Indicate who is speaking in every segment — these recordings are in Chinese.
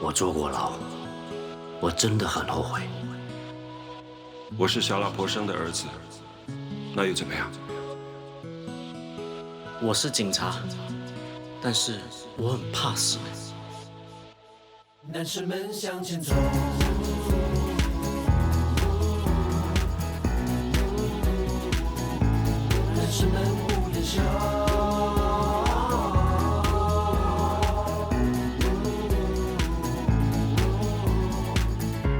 Speaker 1: 我坐过牢，我真的很后悔。
Speaker 2: 我是小老婆生的儿子，那又怎么样？
Speaker 1: 我是警察，但是我很怕死。
Speaker 3: 男生们向前走，男生们不言笑。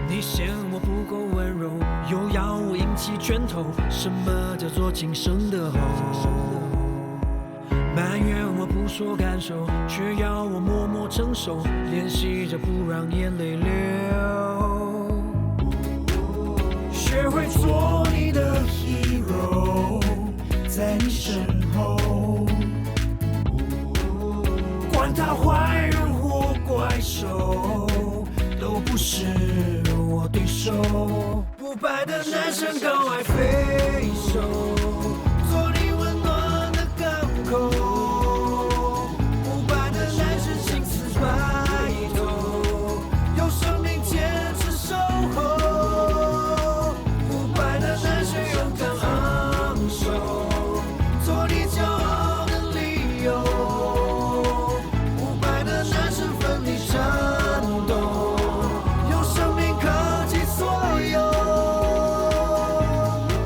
Speaker 3: 你嫌我不够温柔，又要我硬起拳头。什么叫做今生的后？埋怨我不说感受，却要我默默承受，练习着不让眼泪流。学会做你的 hero， 在你身后，管他坏人或怪兽，都不是我对手。不败的男生高爱飞手，做你温暖的港口。不败的男生心思白头，有生命坚持守候。不败的男生勇敢昂首，做你骄傲的理由。不败的男生奋力战斗，用生命扛起所有。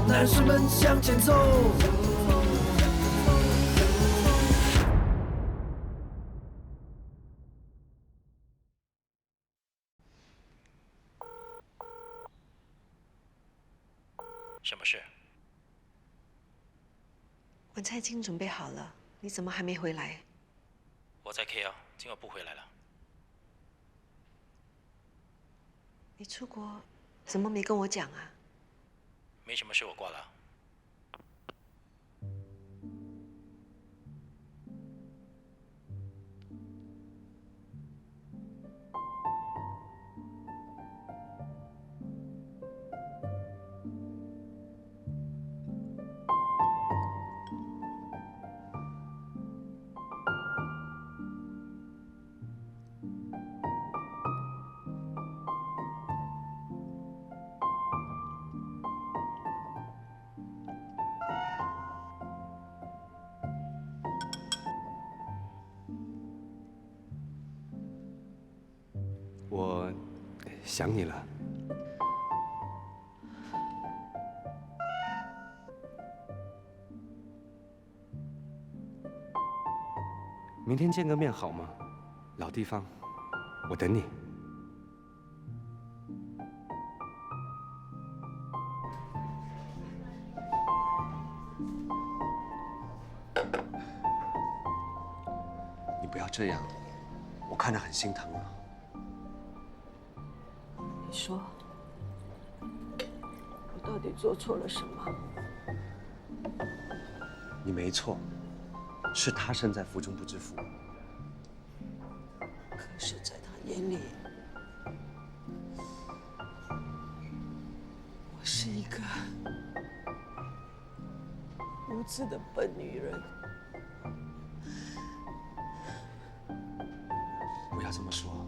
Speaker 3: 男生们向前走。
Speaker 4: 什么事？
Speaker 5: 晚餐已经准备好了，你怎么还没回来？
Speaker 4: 我在 KL，今晚不回来了。
Speaker 5: 你出国怎么没跟我讲啊？
Speaker 4: 没什么事，我挂了。
Speaker 6: 我想你了。明天见个面好吗？老地方，我等你。你不要这样，我看着很心疼啊。
Speaker 5: 你说，我到底做错了什么？
Speaker 6: 你没错，是他身在福中不知福。
Speaker 5: 可是，在他眼里，我是一个无知的笨女人。
Speaker 6: 不要这么说，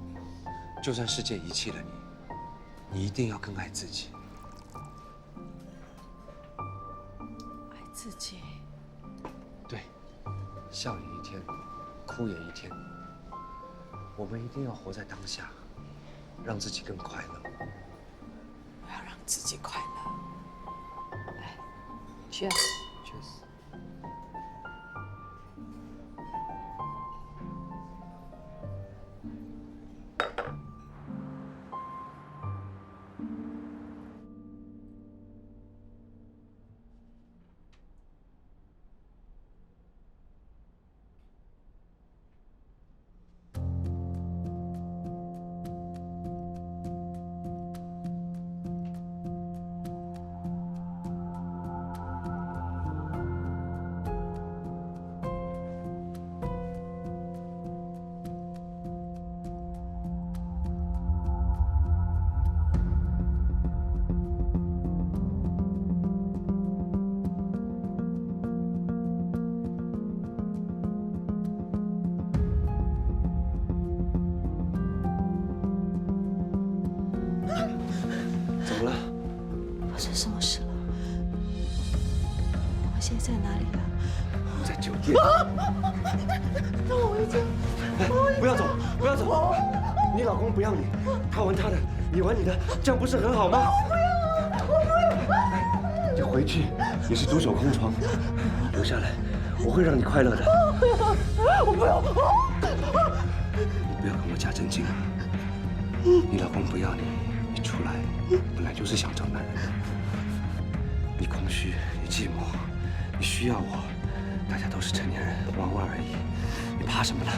Speaker 6: 就算世界遗弃了你，你一定要更爱自己。
Speaker 5: 爱自己。
Speaker 6: 对，笑也一天，哭也一天。我们一定要活在当下，让自己更快乐。
Speaker 5: 我要让自己快乐。来，Cheers。
Speaker 6: Cheers。
Speaker 5: 们现在在哪里啊？
Speaker 6: 在酒店。
Speaker 5: 让我回家。
Speaker 6: 不要走，不要走！你老公不要你，他玩他的，你玩你的，这样不是很好吗？我不要！你回去也是独守空床，留下来，我会让你快乐的。我不要！你不要跟我假正经。你老公不要你，你出来本来就是想找男人的。你空虚，你寂寞，你需要我。大家都是成年人，玩玩而已，你怕什么呢？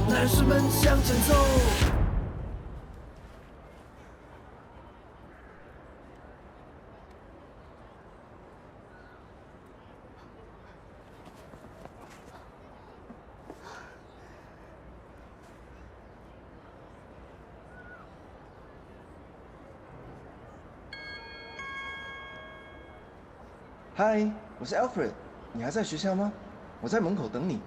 Speaker 3: 男士们向前走。
Speaker 7: 嗨，我是 Alfred， 你还在学校吗？我在门口等你。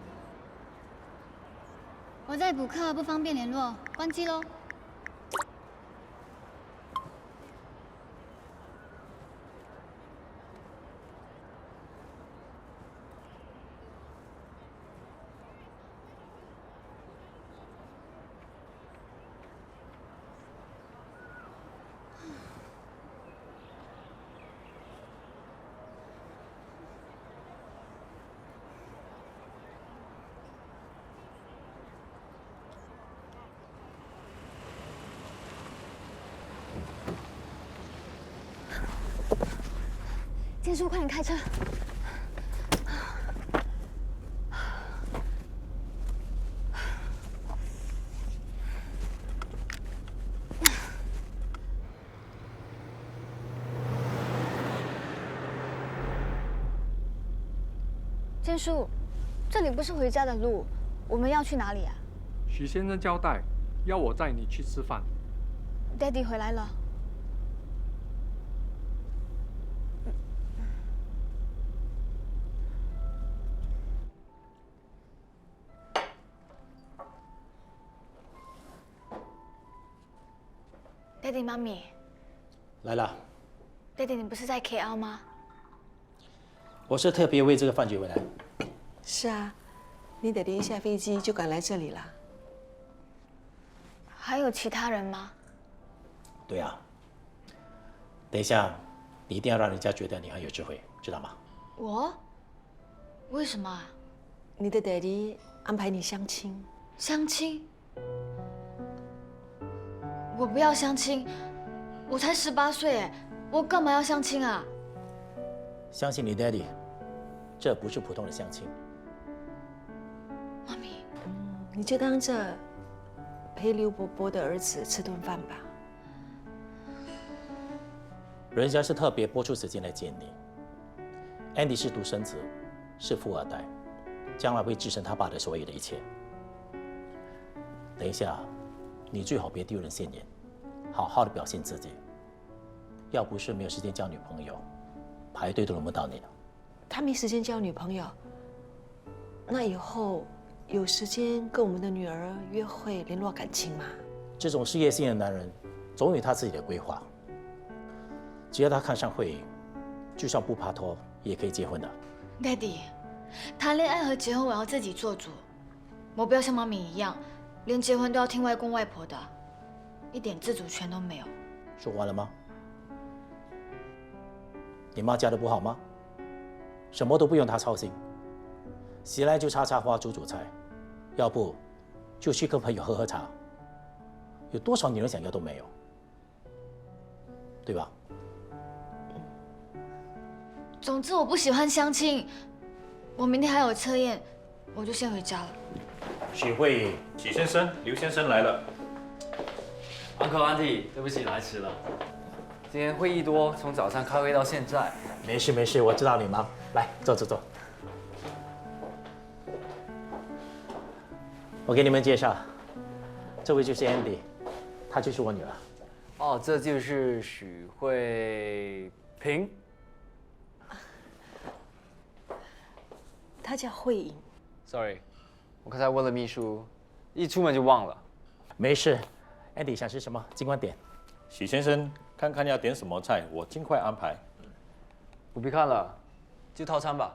Speaker 8: 我在补课，不方便联络，关机喽。建叔，快点开车！建叔，这里不是回家的路，我们要去哪里啊？
Speaker 9: 许先生交代，要我载你去吃饭。
Speaker 8: Daddy 回来了。Daddy 妈咪，
Speaker 4: 来了。
Speaker 8: Daddy 你不是在 KL 吗？
Speaker 4: 我是特别为这个饭局回来。
Speaker 5: 是啊，你爹爹一下飞机就赶来这里了。
Speaker 8: 还有其他人吗？
Speaker 4: 对啊。等一下，你一定要让人家觉得你很有智慧，知道吗？
Speaker 8: 我？为什么啊？
Speaker 5: 你的爹爹安排你相亲。
Speaker 8: 相亲？我不要相亲，我才18岁哎，我干嘛要相亲啊？
Speaker 4: 相信你 Daddy， 这不是普通的相亲。
Speaker 8: 妈咪，
Speaker 5: 你就当这陪刘伯伯的儿子吃顿饭吧。
Speaker 4: 人家是特别拨出时间来见你。Andy 是独生子，是富二代，将来会继承他爸的所有的一切。等一下，你最好别丢人现眼，好好的表现自己。要不是没有时间交女朋友，排队都轮不到你了。
Speaker 5: 他没时间交女朋友，那以后有时间跟我们的女儿约会联络感情吗？
Speaker 4: 这种事业心的男人，总有他自己的规划。只要他看上慧，就算不拍拖也可以结婚的。
Speaker 8: Daddy， 谈恋爱和结婚我要自己做主，我不要像妈咪一样，连结婚都要听外公外婆的，一点自主权都没有。
Speaker 4: 说完了吗？你妈嫁得不好吗？什么都不用她操心，起来就插插花、煮煮菜，要不就去跟朋友喝喝茶。有多少女人想要都没有，对吧？
Speaker 8: 总之我不喜欢相亲，我明天还有测验，我就先回家了。
Speaker 4: 许慧，
Speaker 10: 许先生、刘先生来了。
Speaker 11: Uncle Auntie， 对不起来迟了。今天会议多，从早上开会到现在。
Speaker 4: 没事没事，我知道你忙。来，坐坐坐。我给你们介绍，这位就是 Andy， 她就是我女儿。
Speaker 11: 哦，这就是许慧萍。
Speaker 5: 她叫慧颖。
Speaker 11: Sorry， 我刚才问了秘书，一出门就忘了。
Speaker 4: 没事 ，Andy 想吃什么尽管点。
Speaker 10: 许先生，看看要点什么菜，我尽快安排。
Speaker 11: 不必看了，就套餐吧，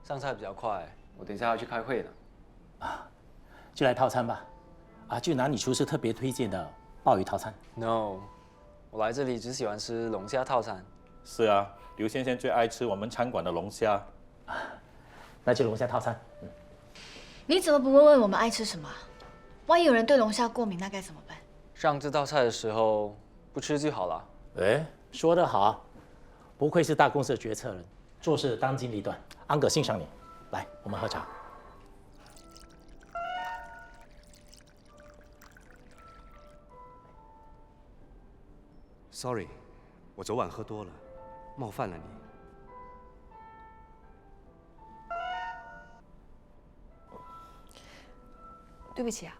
Speaker 11: 上菜比较快。我等一下要去开会呢。
Speaker 4: 就来套餐吧。就拿你厨师特别推荐的鲍鱼套餐。
Speaker 11: No， 我来这里只喜欢吃龙虾套餐。
Speaker 10: 是啊，刘先生最爱吃我们餐馆的龙虾。
Speaker 4: 那就龙虾套餐。
Speaker 8: 你怎么不问问我们爱吃什么？万一有人对龙虾过敏，那该怎么办？
Speaker 11: 上这道菜的时候不吃就好了。
Speaker 4: 哎，说得好，不愧是大公司的决策人，做事当机立断。安哥欣赏你。来，我们喝茶。
Speaker 6: Sorry， 我昨晚喝多了，冒犯了你。
Speaker 5: 对不起啊，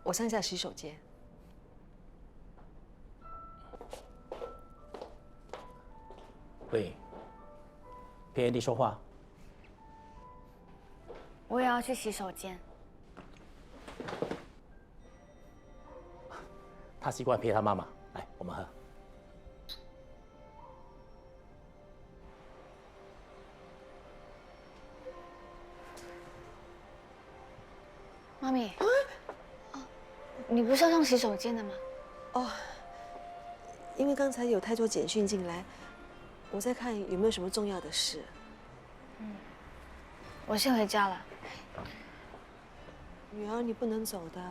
Speaker 5: 我上下洗手间。
Speaker 4: 喂，陪 Andy 说话。
Speaker 8: 我也要去洗手间。
Speaker 4: 他习惯陪他妈妈。来，我们喝。
Speaker 8: 妈咪，你不是要上洗手间的吗？
Speaker 5: 哦，因为刚才有太多简讯进来，我在看有没有什么重要的事。
Speaker 8: 我先回家了。
Speaker 5: 女儿，你不能走的，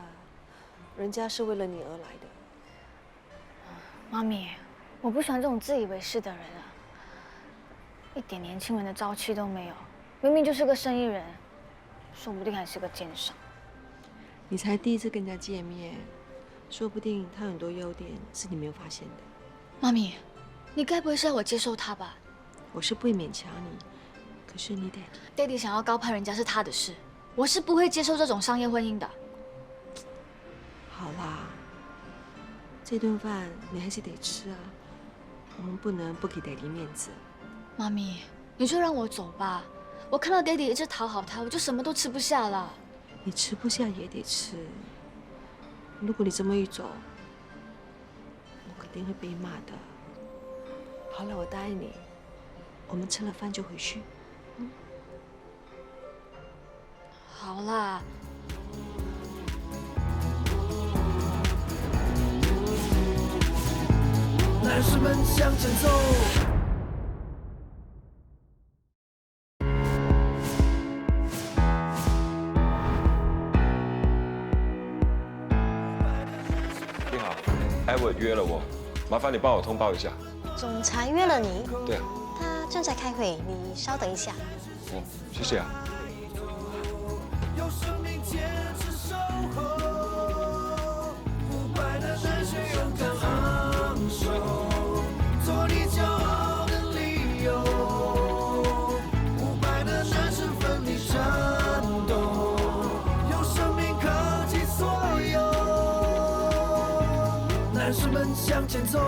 Speaker 5: 人家是为了你而来的。
Speaker 8: 妈咪，我不喜欢这种自以为是的人啊，一点年轻人的朝气都没有，明明就是个生意人，说不定还是个奸商。
Speaker 5: 你才第一次跟人家见面，说不定他很多优点是你没有发现的。
Speaker 8: 妈咪，你该不会是要我接受他吧？
Speaker 5: 我是不会勉强你，可是你得。
Speaker 8: Daddy 想要高攀人家是他的事，我是不会接受这种商业婚姻的。
Speaker 5: 好啦，这顿饭你还是得吃啊，我们不能不给 Daddy 面子。
Speaker 8: 妈咪，你就让我走吧，我看到 Daddy 一直讨好他，我就什么都吃不下了。
Speaker 5: 你吃不下也得吃，如果你这么一走，我肯定会被骂的。好了，我答应你，我们吃了饭就回去。
Speaker 8: 好啦。
Speaker 3: 男士们向前走。
Speaker 2: 你好 ，Edward 约了我，麻烦你帮我通报一下。
Speaker 12: 总裁约了你？
Speaker 2: 对啊。
Speaker 12: 他正在开会，你稍等一下。
Speaker 2: 哦，谢谢啊。
Speaker 3: 有生命坚持守候，不败的男生勇敢昂首，做你骄傲的理由。不败的男生奋力战斗，用生命抗击所有。男士们向前走。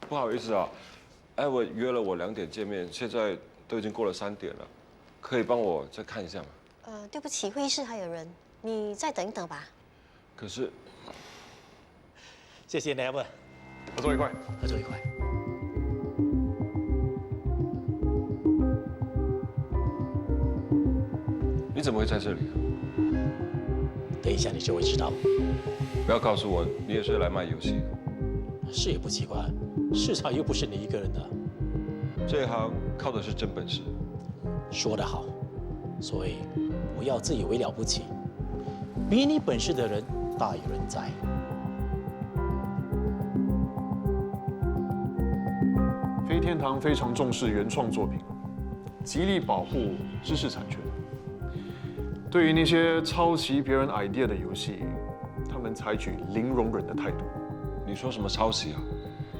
Speaker 2: 不好意思啊，Edward约了我2点见面，现在都已经过了3点了，可以帮我再看一下吗？
Speaker 12: 对不起，会议室还有人，你再等一等吧。
Speaker 2: 可是，
Speaker 4: 谢谢 Never，
Speaker 9: 合作愉快，
Speaker 4: 合作愉快。
Speaker 2: 你怎么会在这里啊？
Speaker 4: 等一下你就会知道。
Speaker 2: 不要告诉我你也是来卖游戏的。
Speaker 4: 是也不奇怪，市场又不是你一个人的。
Speaker 2: 这一行靠的是真本事。
Speaker 4: 说得好，所以不要自以为了不起，比你本事的人大有人在。
Speaker 13: 飞天堂非常重视原创作品，极力保护知识产权。对于那些抄袭别人 idea 的游戏，他们采取零容忍的态度。
Speaker 2: 你说什么抄袭啊？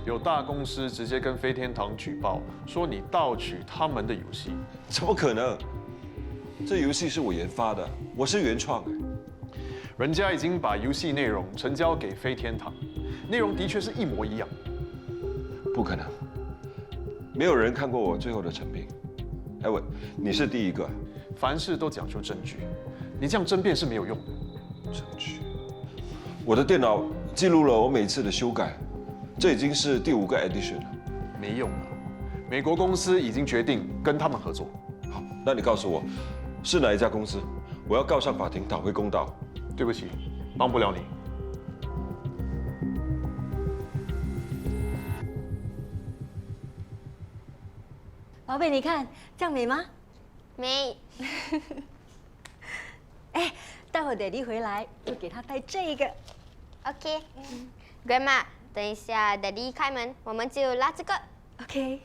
Speaker 13: 有大公司直接跟飞天堂举报，说你盗取他们的游戏。
Speaker 2: 怎么可能？这游戏是我研发的，我是原创。
Speaker 13: 人家已经把游戏内容呈交给飞天堂，内容的确是一模一样。
Speaker 2: 不可能，没有人看过我最后的成品。哎喂，你是第一个。
Speaker 13: 凡事都讲究证据，你这样争辩是没有用的。
Speaker 2: 证据？我的电脑记录了我每次的修改，这已经是第5个 edition 了。
Speaker 13: 没用了，美国公司已经决定跟他们合作。
Speaker 2: 好，那你告诉我，是哪一家公司？我要告上法庭讨回公道。
Speaker 13: 对不起，帮不了你。
Speaker 14: 宝贝，你看这样美吗？
Speaker 12: 美。
Speaker 14: 哎，待会爹地回来就给他带这个。
Speaker 12: OK。Grandma， 等一下，Daddy 开门，我们就拉这个。
Speaker 14: OK。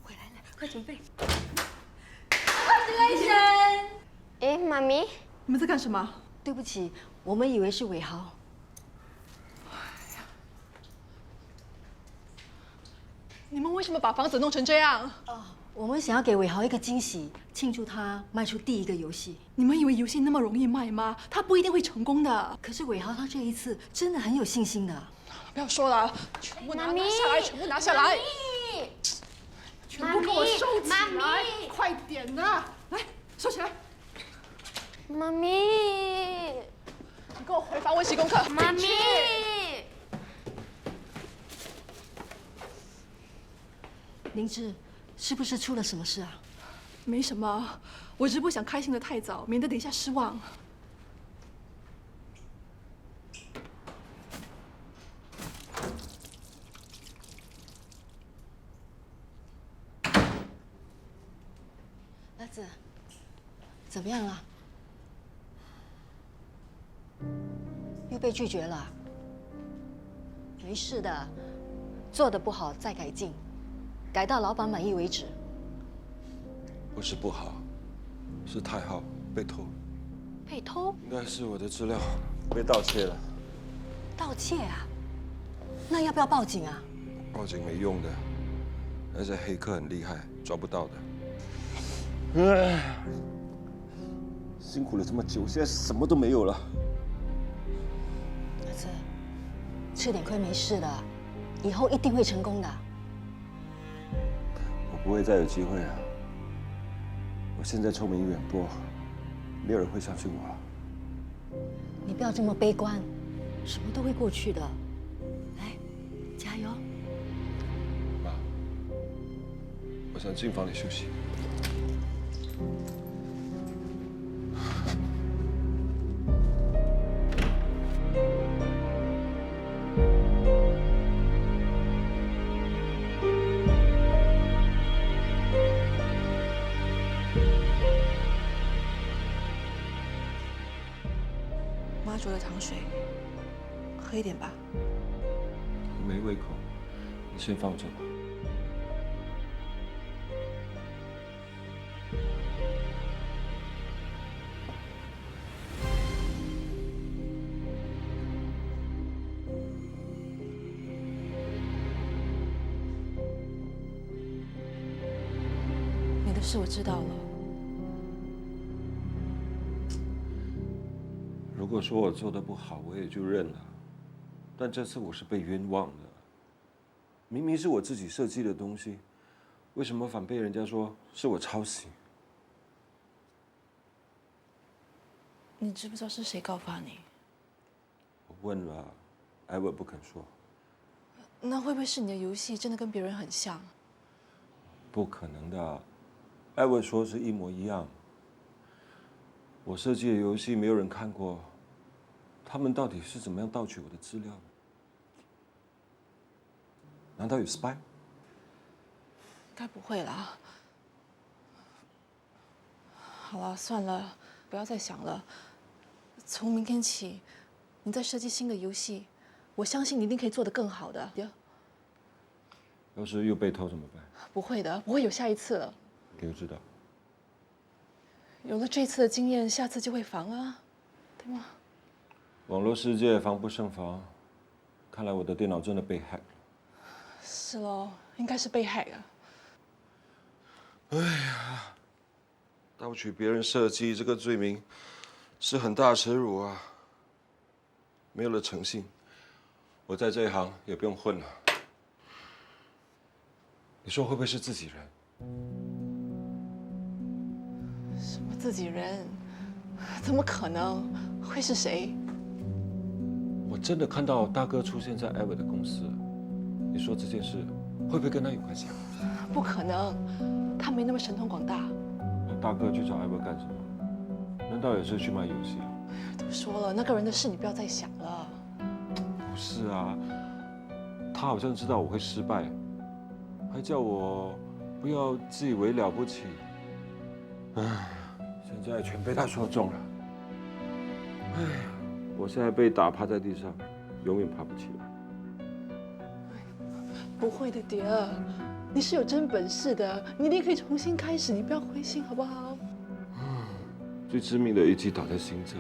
Speaker 14: 回来了，快准备。Congratulations！
Speaker 12: 哎，妈咪，
Speaker 14: 你们在干什么？对不起，我们以为是伟豪。
Speaker 5: 你们为什么把房子弄成这样？
Speaker 14: 我们想要给伟豪一个惊喜，庆祝他卖出第1个游戏。
Speaker 5: 你们以为游戏那么容易卖吗？他不一定会成功的。
Speaker 14: 可是伟豪他这一次真的很有信心的。
Speaker 5: 不要说了，全部拿下来，全部拿下来！全部给我收起来！快点呐！来，收起来！
Speaker 12: 妈咪，
Speaker 5: 你给我回房温习功课。
Speaker 12: 妈咪。
Speaker 14: 灵芝，是不是出了什么事啊？
Speaker 5: 没什么，我只是不想开心的太早，免得等一下失望。
Speaker 14: 儿子，怎么样了？又被拒绝了？没事的，做得不好再改进。改到老板满意为止。
Speaker 2: 不是不好，是太好被偷。
Speaker 14: 被偷？
Speaker 2: 应该是我的资料被盗窃了。
Speaker 14: 盗窃啊？那要不要报警啊？
Speaker 2: 报警没用的，那些黑客很厉害，抓不到的。辛苦了这么久，现在什么都没有了。
Speaker 14: 儿子，吃点亏没事的，以后一定会成功的。
Speaker 2: 我不会再有机会了。我现在臭名远播，没有人会相信我了。
Speaker 14: 你不要这么悲观，什么都会过去的。来，加油！
Speaker 2: 妈，我想进房里休息。
Speaker 5: 妈煮的糖水，喝一点吧。
Speaker 2: 没胃口，你先放着吧。
Speaker 5: 你的事我知道了。
Speaker 2: 如果说我做的不好，我也就认了。但这次我是被冤枉的，明明是我自己设计的东西，为什么反被人家说是我抄袭？
Speaker 5: 你知不知道是谁告发你？
Speaker 2: 我问了，艾文不肯说。
Speaker 5: 那会不会是你的游戏真的跟别人很像？
Speaker 2: 不可能的，艾文说是一模一样。我设计的游戏没有人看过，他们到底是怎么样盗取我的资料的？难道有 spy？
Speaker 5: 该不会啦。好了，算了，不要再想了。从明天起，你在设计新的游戏，我相信你一定可以做得更好的。
Speaker 2: 要是又被偷怎么办？
Speaker 5: 不会的，不会有下一次了。
Speaker 2: 你又知道？
Speaker 5: 有了这次的经验，下次就会防啊，对吗？
Speaker 2: 网络世界防不胜防，看来我的电脑真的被 hack 了。
Speaker 5: 是喽，应该是被害了。
Speaker 2: 哎呀，盗取别人设计这个罪名是很大耻辱啊！没有了诚信，我在这一行也不用混了。你说会不会是自己人？
Speaker 5: 什么自己人？怎么可能？会是谁？
Speaker 2: 我真的看到大哥出现在艾文的公司，你说这件事会不会跟他有关系啊？
Speaker 5: 不可能，他没那么神通广大。
Speaker 2: 那大哥去找艾文干什么？难道也是去卖游戏啊？
Speaker 5: 都说了，那个人的事你不要再想了。
Speaker 2: 不是啊，他好像知道我会失败，还叫我不要自以为了不起。唉，现在全被他说中了。唉，我现在被打趴在地上，永远爬不起来。
Speaker 5: 不会的，蝶儿，你是有真本事的，你一定可以重新开始，你不要灰心，好不好？
Speaker 2: 最致命的一击打在心脏，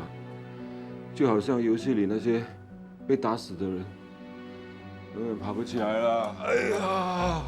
Speaker 2: 就好像游戏里那些被打死的人，永远爬不起来了。哎呀！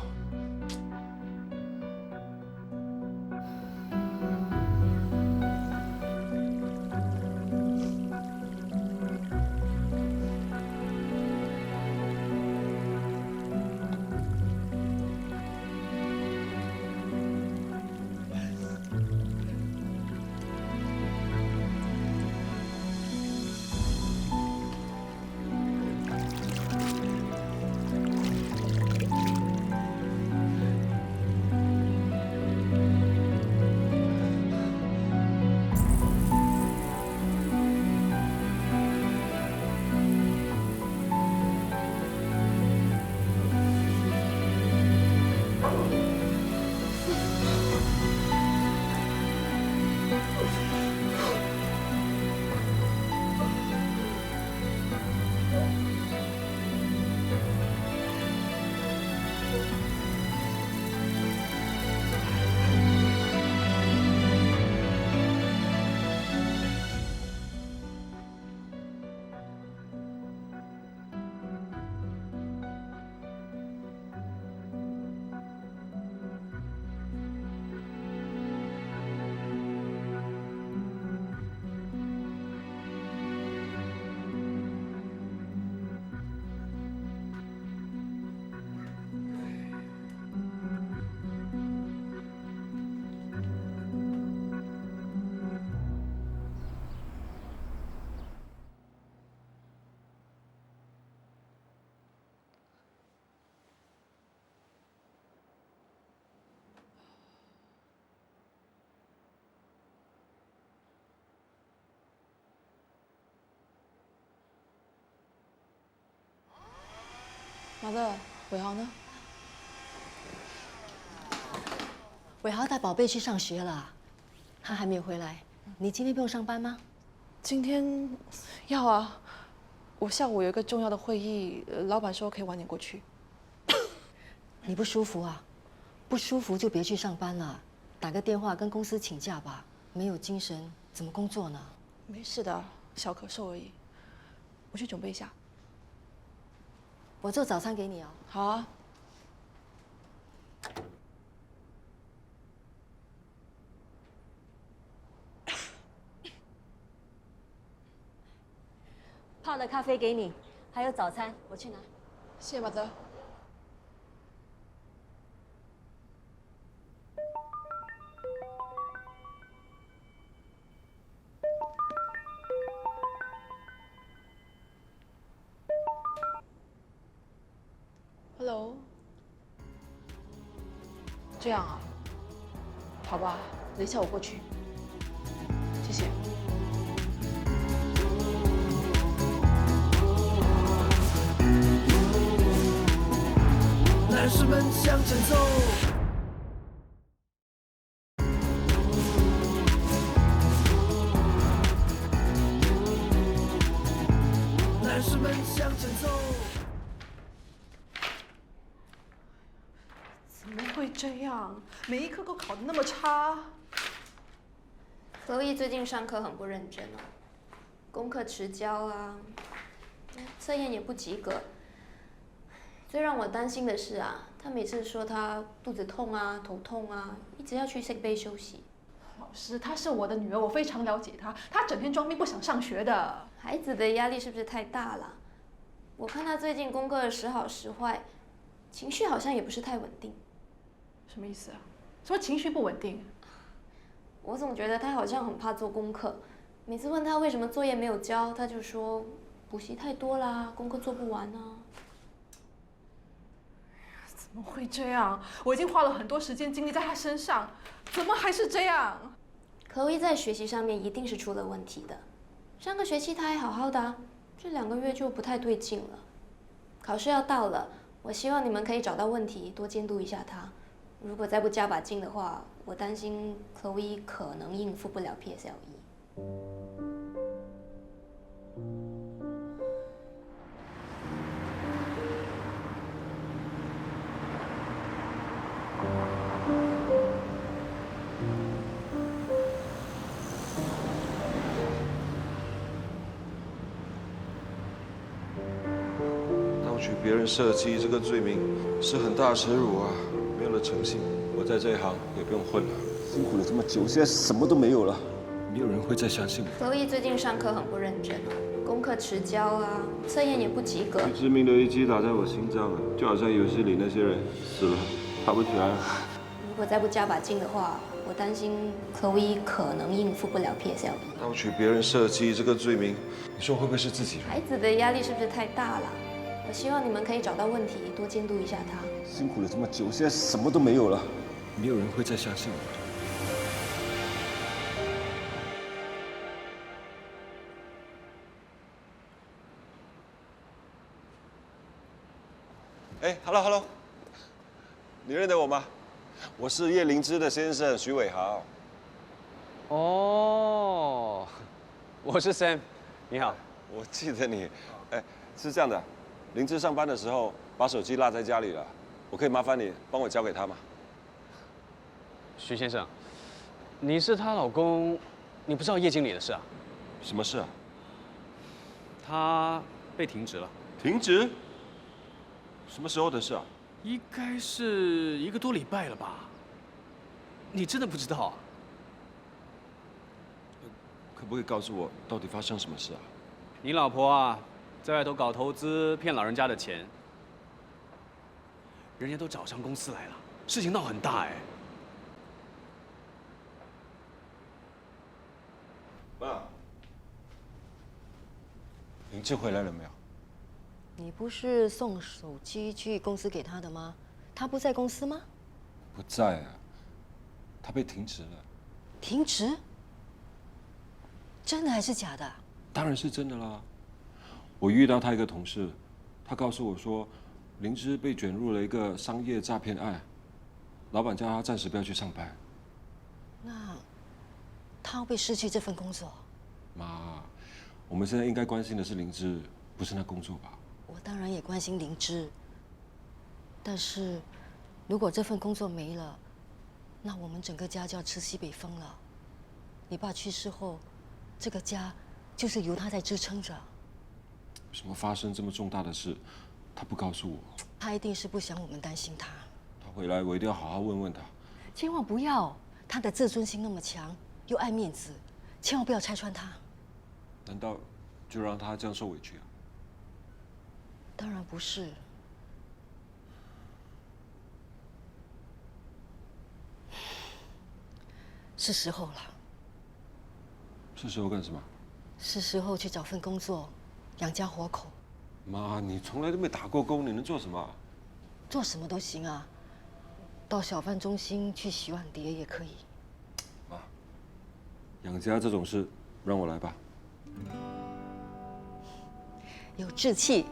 Speaker 5: 马乐，伟豪呢？
Speaker 14: 伟豪带宝贝去上学了，他还没有回来。你今天不用上班吗？
Speaker 5: 今天要啊，我下午有一个重要的会议，老板说可以晚点过去。
Speaker 14: 你不舒服啊？不舒服就别去上班了，打个电话跟公司请假吧。没有精神怎么工作呢？
Speaker 5: 没事的，小咳嗽而已。我去准备一下。
Speaker 14: 我做早餐给你哦。
Speaker 5: 好啊。
Speaker 14: 泡的咖啡给你，还有早餐，我去拿。
Speaker 5: 谢谢马泽。这样啊？好吧，等一下我过去。谢谢。
Speaker 3: 男士们向前走。男士们向前走。
Speaker 5: 怎么会这样？每一科都考得那么差。
Speaker 15: Chloe 最近上课很不认真哦，功课迟交啊，测验也不及格。最让我担心的是啊，他每次说他肚子痛啊、头痛啊，一直要去 sick bay 休息。
Speaker 5: 老师，她是我的女儿，我非常了解她，她整天装病不想上学的。
Speaker 15: 孩子的压力是不是太大了？我看他最近功课时好时坏，情绪好像也不是太稳定。
Speaker 5: 什么意思啊？什么情绪不稳定？
Speaker 15: 我总觉得他好像很怕做功课，每次问他为什么作业没有交，他就说补习太多啦，功课做不完啊。
Speaker 5: 怎么会这样？我已经花了很多时间精力在他身上，怎么还是这样
Speaker 15: ？Chloe 在学习上面一定是出了问题的。上个学期他还好好的啊，这2个月就不太对劲了。考试要到了，我希望你们可以找到问题，多监督一下他。如果再不加把劲的话，我担心 Chloe 可能应付不了 PSLE。
Speaker 2: 盗取别人设计这个罪名是很大耻辱啊！没有了诚信，我在这一行也不用混了。
Speaker 6: 辛苦了这么久，现在什么都没有了，
Speaker 2: 没有人会再相信我。
Speaker 15: Chloe 最近上课很不认真，功课迟交啊，测验也不及格。
Speaker 2: 致命的一击打在我心脏了，就好像游戏里那些人死了，爬不起来了。
Speaker 15: 如果再不加把劲的话，我担心 Chloe 可能应付不了 PSLE。
Speaker 2: 盗取别人设计这个罪名，你说会不会是自己人？
Speaker 15: 孩子的压力是不是太大了？我希望你们可以找到问题，多监督一下他。
Speaker 6: 辛苦了这么久，现在什么都没有了，
Speaker 2: 没有人会再相信我。哎 ，Hello， 你认得我吗？我是叶灵芝的先生徐伟豪。
Speaker 11: 哦，我是 Sam， 你好。
Speaker 2: 我记得你，哎，是这样的，灵芝上班的时候把手机落在家里了，我可以麻烦你帮我交给她吗？
Speaker 11: 徐先生，你是她老公，你不知道叶经理的事啊？
Speaker 2: 什么事啊？
Speaker 11: 他被停职了。
Speaker 2: 停职？什么时候的事啊？
Speaker 1: 应该是1个多礼拜了吧？你真的不知道啊？
Speaker 2: 可不可以告诉我到底发生什么事啊？
Speaker 11: 你老婆啊，在外头搞投资，骗老人家的钱。
Speaker 1: 人家都找上公司来了，事情闹很大哎。
Speaker 2: 妈，灵芝回来了没有？
Speaker 14: 你不是送手机去公司给他的吗？他不在公司吗？
Speaker 2: 不在啊，他被停职了。
Speaker 14: 停职？真的还是假的？
Speaker 2: 当然是真的啦。我遇到他一个同事，他告诉我说，灵芝被卷入了一个商业诈骗案，老板叫他暂时不要去上班。
Speaker 14: 那他会不会失去这份工作？
Speaker 2: 妈，我们现在应该关心的是灵芝，不是那工作吧？
Speaker 14: 我当然也关心灵芝，但是如果这份工作没了，那我们整个家就要吃西北风了。你爸去世后，这个家就是由他在支撑着。
Speaker 2: 什么发生这么重大的事，他不告诉我？
Speaker 14: 他一定是不想我们担心他。
Speaker 2: 他回来，我一定要好好问问他。
Speaker 14: 千万不要，他的自尊心那么强，又爱面子，千万不要拆穿他。
Speaker 2: 难道就让他这样受委屈啊？
Speaker 14: 当然不是。是时候了。
Speaker 2: 是时候干什么？
Speaker 14: 是时候去找份工作，养家活口。
Speaker 2: 妈，你从来都没打过工，你能做什么？
Speaker 14: 做什么都行啊。到小贩中心去洗碗碟也可以。
Speaker 2: 妈，养家这种事让我来吧。
Speaker 14: 有志气。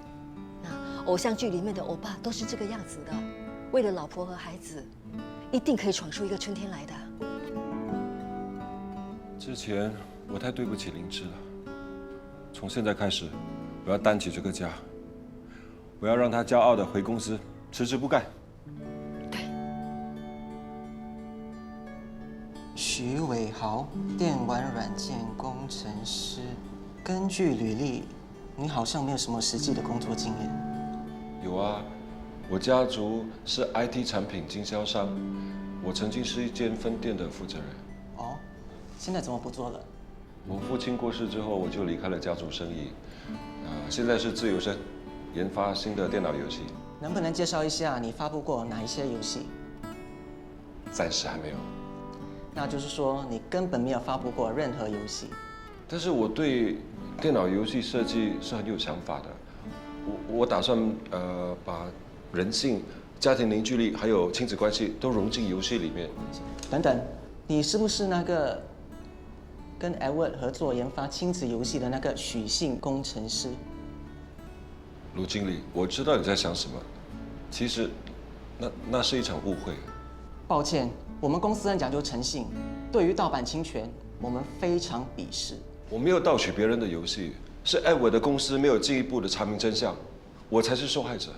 Speaker 14: 那偶像剧里面的欧巴都是这个样子的，为了老婆和孩子，一定可以闯出一个春天来的。
Speaker 2: 之前我太对不起灵芝了，从现在开始，我要担起这个家，我要让她骄傲的回公司，辞职不干。
Speaker 7: 徐伟豪，电玩软件工程师。根据履历，你好像没有什么实际的工作经验。
Speaker 2: 有啊，我家族是 IT 产品经销商，我曾经是一间分店的负责人。
Speaker 7: 哦，现在怎么不做了？
Speaker 2: 我父亲过世之后，我就离开了家族生意，现在是自由身，研发新的电脑游戏。
Speaker 7: 能不能介绍一下你发布过哪一些游戏？
Speaker 2: 暂时还没有。
Speaker 7: 那就是说你根本没有发布过任何游戏。
Speaker 2: 但是我对电脑游戏设计是很有想法的，我打算把人性、家庭凝聚力还有亲子关系都融进游戏里面。
Speaker 7: 等等，你是不是那个跟 Edward 合作研发亲子游戏的那个许姓工程师？
Speaker 2: 卢经理，我知道你在想什么，其实那是一场误会。
Speaker 7: 抱歉，我们公司很讲究诚信，对于盗版侵权，我们非常鄙视。
Speaker 2: 我没有盗取别人的游戏，是Edward的公司没有进一步的查明真相，我才是受害者。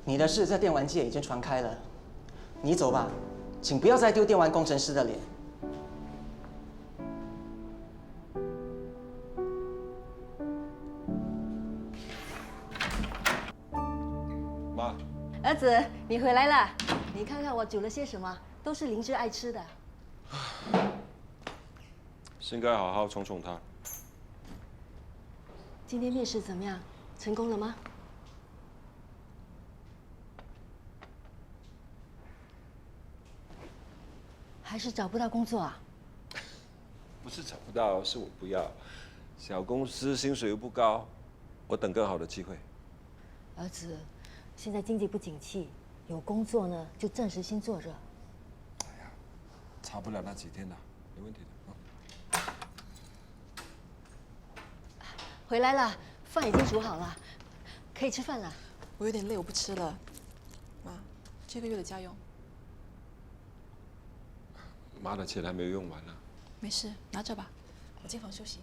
Speaker 7: 你的事在电玩界已经传开了，你走吧，请不要再丢电玩工程师的脸。
Speaker 2: 妈，
Speaker 14: 儿子，你回来了。你看看我煮了些什么，都是灵芝爱吃的。
Speaker 2: 是应该好好宠宠他。
Speaker 14: 今天面试怎么样？成功了吗？还是找不到工作啊？
Speaker 2: 不是找不到，是我不要。小公司薪水又不高，我等更好的机会。
Speaker 14: 儿子，现在经济不景气，有工作呢就暂时先做着。
Speaker 2: 差不了那几天的，没问题的。
Speaker 14: 回来了，饭已经煮好了，可以吃饭了。
Speaker 16: 我有点累，我不吃了。妈，这个月的家用。
Speaker 2: 妈的钱还没有用完呢。
Speaker 16: 没事，拿着吧，我进房休息。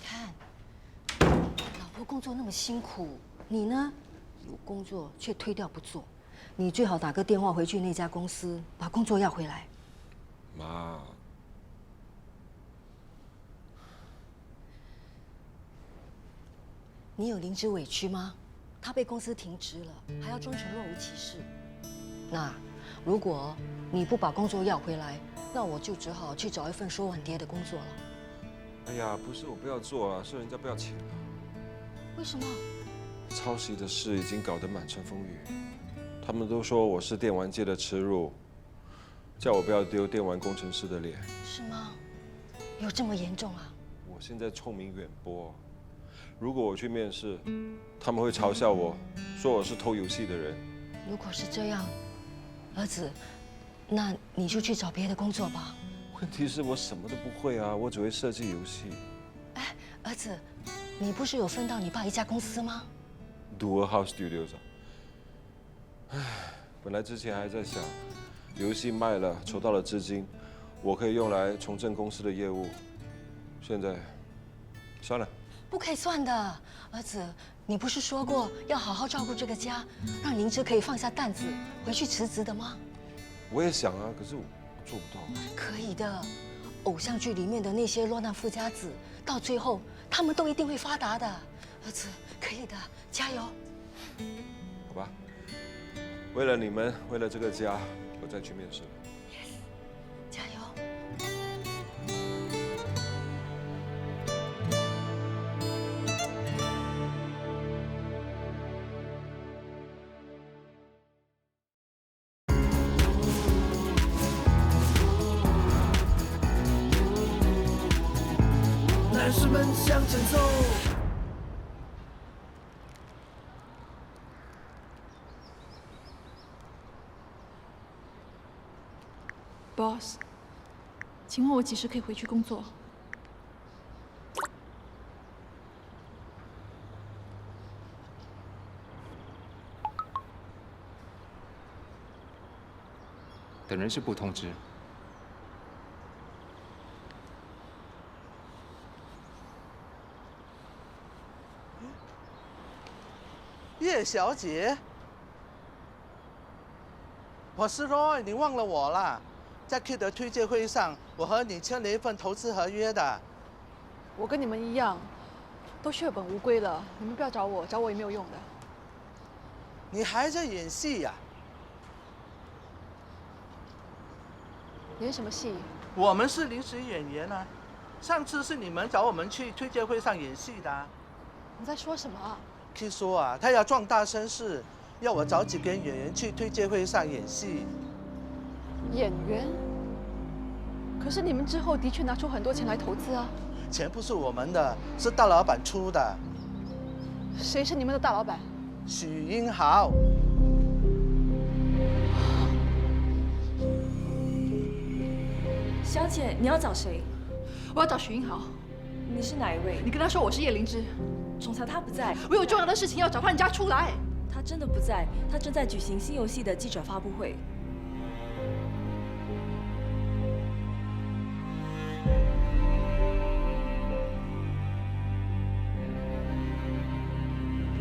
Speaker 14: 看，老婆工作那么辛苦，你呢，有工作却推掉不做。你最好打个电话回去那家公司，把工作要回来。
Speaker 2: 妈，
Speaker 14: 你有灵芝委屈吗？她被公司停职了，还要装成若无其事。那如果你不把工作要回来，那我就只好去找一份收碗碟的工作了。
Speaker 2: 哎呀，不是我不要做啊，是人家不要钱啊。
Speaker 14: 为什么？
Speaker 2: 抄袭的事已经搞得满城风雨。他们都说我是电玩界的耻辱，叫我不要丢电玩工程师的脸。
Speaker 14: 是吗？有这么严重啊？
Speaker 2: 我现在臭名远播，如果我去面试，他们会嘲笑我，说我是偷游戏的人。
Speaker 14: 如果是这样，儿子，那你就去找别的工作吧。
Speaker 2: 问题是我什么都不会啊，我只会设计游戏。
Speaker 14: 哎，儿子，你不是有分到你爸一家公司吗
Speaker 2: ？Dual House Studios 啊。唉，本来之前还在想，游戏卖了，筹到了资金，我可以用来重振公司的业务。现在，算了。
Speaker 14: 不可以算的，儿子，你不是说过要好好照顾这个家，让灵芝可以放下担子回去辞职的吗？
Speaker 2: 我也想啊，可是我做不到。
Speaker 14: 可以的，偶像剧里面的那些落难富家子，到最后他们都一定会发达的。儿子，可以的，加油。
Speaker 2: 好吧，为了你们，为了这个家，我再去面试。
Speaker 14: 加油。
Speaker 3: 男士们向前走，
Speaker 17: ，Boss， 请问我几时可以回去工作？
Speaker 18: 等人事部通知。
Speaker 19: 叶小姐，我是 Roy， 你忘了我啦？在 Q 的推介会上，我和你签了一份投资合约的。
Speaker 17: 我跟你们一样，都血本无归了。你们不要找我，找我也没有用的。
Speaker 19: 你还在演戏呀？
Speaker 17: 演什么戏？
Speaker 19: 我们是临时演员啊。上次是你们找我们去推介会上演戏的。
Speaker 17: 你在说什么啊
Speaker 19: ？Q 说啊，他要壮大声势，要我找几个演员去推介会上演戏。
Speaker 17: 演员？可是你们之后的确拿出很多钱来投资啊。
Speaker 19: 钱不是我们的，是大老板出的。
Speaker 17: 谁是你们的大老板？
Speaker 19: 许英豪。
Speaker 20: 小姐，你要找谁？
Speaker 17: 我要找许英豪。
Speaker 20: 你是哪一位？
Speaker 17: 你跟他说我是叶灵芝。
Speaker 20: 总裁他不在，
Speaker 17: 我有重要的事情要找他，你叫他出来。
Speaker 20: 他真的不在，他正在举行新游戏的记者发布会。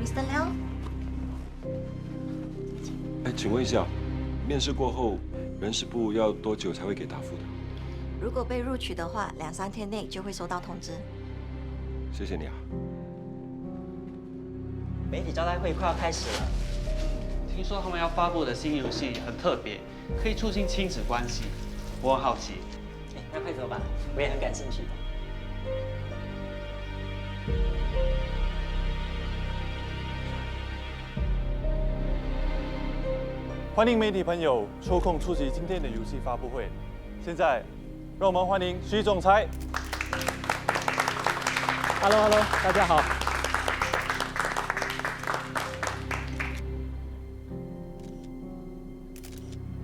Speaker 12: Mr. Liao，
Speaker 2: 哎，请问一下，面试过后，人事部要多久才会给答复的？
Speaker 12: 如果被录取的话，2、3天内就会收到通知。
Speaker 2: 谢谢你啊。
Speaker 21: 媒体招待会快要开始了，
Speaker 22: 听说他们要发布的新游戏很特别，可以促进亲子关系，我很好奇。
Speaker 21: 那快走吧，我也很感兴趣。
Speaker 23: 欢迎媒体朋友抽空出席今天的游戏发布会。现在，让我们欢迎徐总裁。
Speaker 4: Hello， 大家好。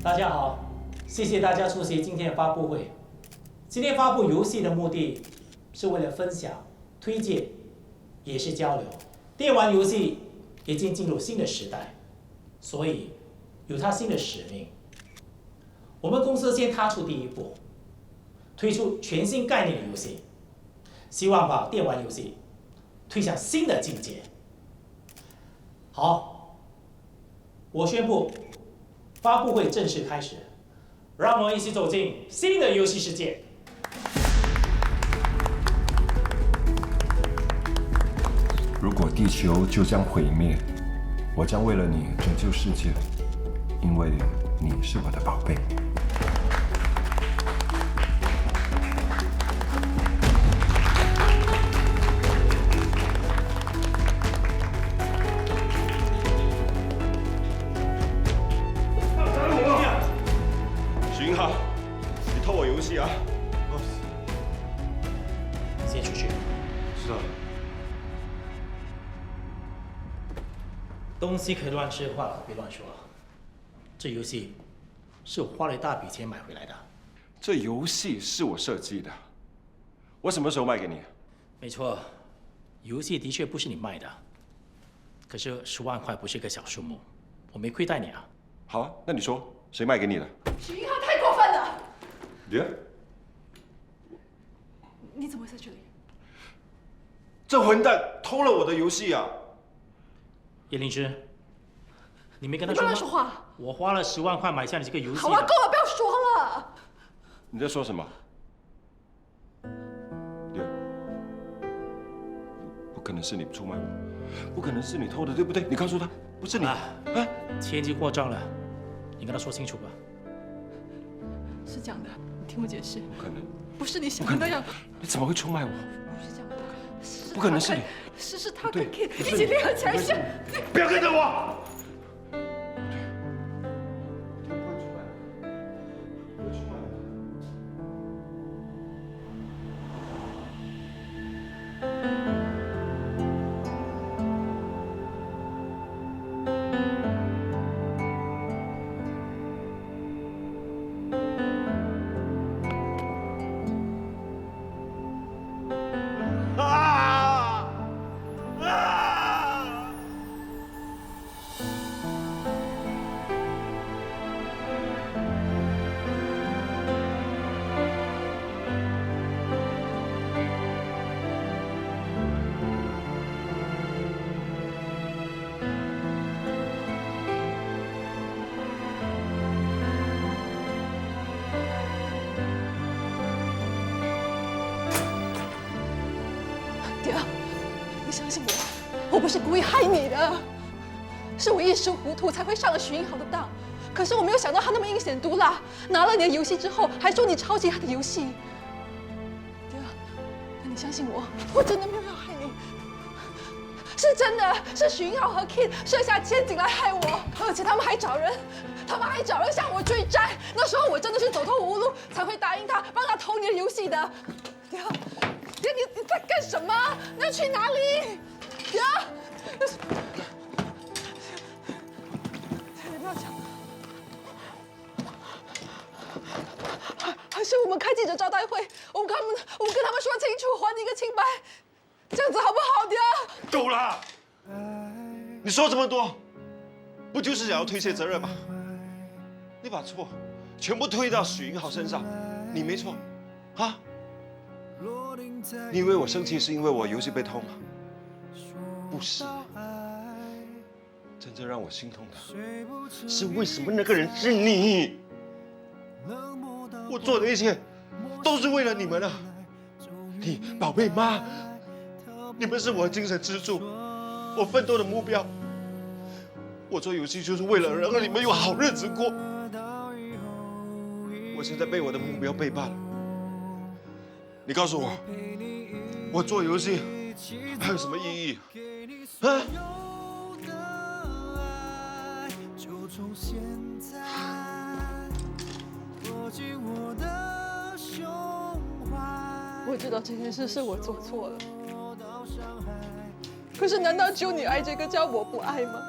Speaker 4: 大家好，谢谢大家出席今天的发布会。今天发布游戏的目的是为了分享、推荐，也是交流。电玩游戏已经进入新的时代，所以有它新的使命。我们公司先踏出第一步，推出全新概念的游戏，希望把电玩游戏推向新的境界。好，我宣布。发布会正式开始，让我们一起走进新的游戏世界。
Speaker 24: 如果地球就将毁灭，我将为了你拯救世界，因为你是我的宝贝。
Speaker 4: 先出去。
Speaker 2: 是啊。
Speaker 4: 东西可以乱吃，话可别乱说。这游戏是我花了一大笔钱买回来的。
Speaker 2: 这游戏是我设计的，我什么时候卖给你？
Speaker 4: 没错，游戏的确不是你卖的，可是10万块不是个小数目，我没亏待你啊。
Speaker 2: 好啊，那你说谁卖给你的？
Speaker 17: 许英豪太过分了！你怎么会在这里？
Speaker 2: 这混蛋偷了我的游戏啊！
Speaker 4: 叶灵芝，你没跟他说吗？
Speaker 17: 你不能说话！
Speaker 4: 我花了10万块买下你这个游戏。
Speaker 17: 好啊，够了，不要说了。
Speaker 2: 你在说什么？不可能是你出卖我，不可能是你偷的，对不对？你告诉他，不是你啊！
Speaker 4: 钱已经过账了，你跟他说清楚吧。
Speaker 17: 是这样的，你听我解释。
Speaker 2: 不可能。
Speaker 17: 不是你想的那样。
Speaker 2: 你怎么会出卖我？
Speaker 17: 不是这样的，
Speaker 2: 不可能是你。
Speaker 17: 是他跟 Kid 一起联合起来是。
Speaker 2: 不要跟着我！
Speaker 17: 我不是故意害你的，是我一时糊涂才会上了许英豪的当。可是我没有想到他那么阴险毒辣，拿了你的游戏之后，还说你抄袭他的游戏。爹，那你相信我，我真的没有要害你，是真的，是许英豪和 Kid 设下陷阱来害我，而且他们还找人向我追债。那时候我真的是走投无路，才会答应他，帮他偷你的游戏的。爹，你在干什么？你要去哪里？爹，你不要讲。还是我们开记者招待会，我们跟他们说清楚，还你一个清白，这样子好不好，爹？
Speaker 2: 够了！你说这么多，不就是想要推卸责任吗？你把错全部推到许英豪身上，你没错，啊？你以为我生气是因为我游戏被偷吗？不是，真正让我心痛的是为什么那个人是你？我做的一切都是为了你们啊！你宝贝妈，你们是我的精神支柱，我奋斗的目标。我做游戏就是为了让你们有好日子过。我现在被我的目标背叛了。你告诉我，我做游戏还有什么意义？啊？
Speaker 17: 我知道这件事是我做错了，可是难道只有你爱这个家，我不爱吗？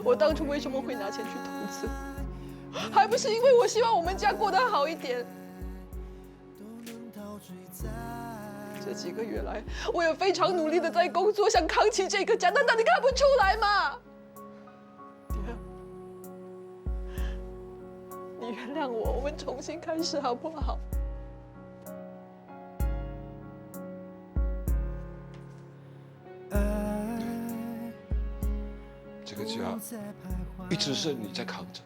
Speaker 17: 我当初为什么会拿钱去投资？还不是因为我希望我们家过得好一点。这几个月来，我也非常努力的在工作，想扛起这个家，难道你看不出来吗？你原谅我，我们重新开始好不好？
Speaker 2: 这个家一直是你在扛着，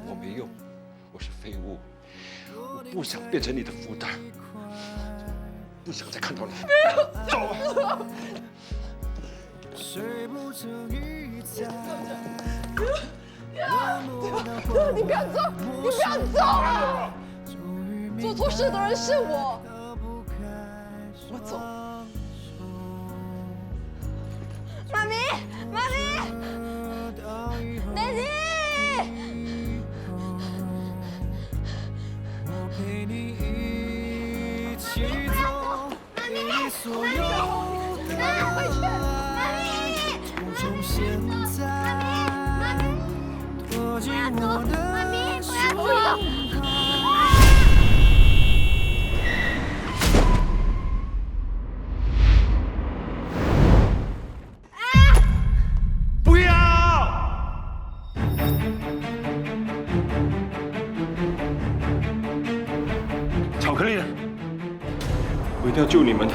Speaker 2: 我没用，我是废物，我不想变成你的负担，不想再看到你。走啊！
Speaker 17: 你不要走！你不要走啊！做错事的人是我，我走。
Speaker 8: 妈咪，妈咪，奶奶。
Speaker 17: 回去！
Speaker 2: 不要！巧克力呢？我一定要救你们的。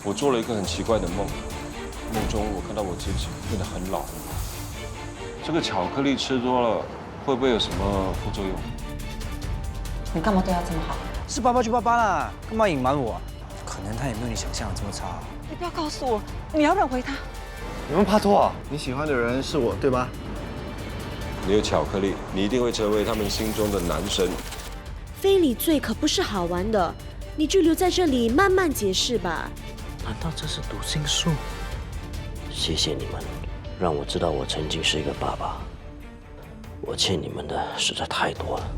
Speaker 2: 我做了一个很奇怪的梦，梦中我看到我自己变得很老。这个巧克力吃多了，会不会有什么副作用？
Speaker 7: 你干嘛对他这么好？
Speaker 11: 是爸爸就爸爸啦，干嘛隐瞒我？可能他也没有你想象的这么差。
Speaker 17: 你不要告诉我，你要挽回他。
Speaker 6: 有没有帕托啊？你喜欢的人是我，对吧？
Speaker 2: 你有巧克力，你一定会成为他们心中的男神。
Speaker 20: 非礼罪可不是好玩的，你就留在这里慢慢解释吧。
Speaker 9: 难道这是读心术？谢谢你们，让我知道我曾经是一个爸爸。我欠你们的实在太多了。